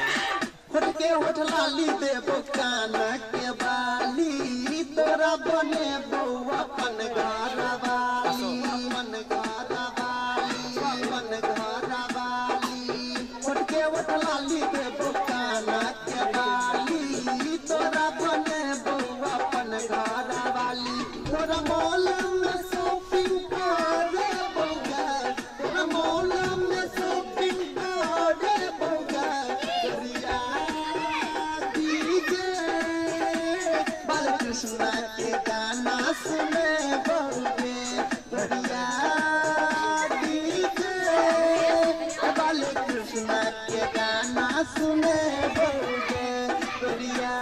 होठ लाली देबो कान के बाली तोरा बने बउआ अपन घर वाली मन घर वाली मन घर वाली होठ लाली देबो कान के बाली तोरा बने बउआ अपन घर वाली तोरा मॉल में शॉपिंग करे बउआ तोरा मॉल में शॉपिंग करे बउआ कृष्णा के गाना सुने बउगे बढ़िया बाल कृष्णा के गाना सुने बउगे बढ़िया।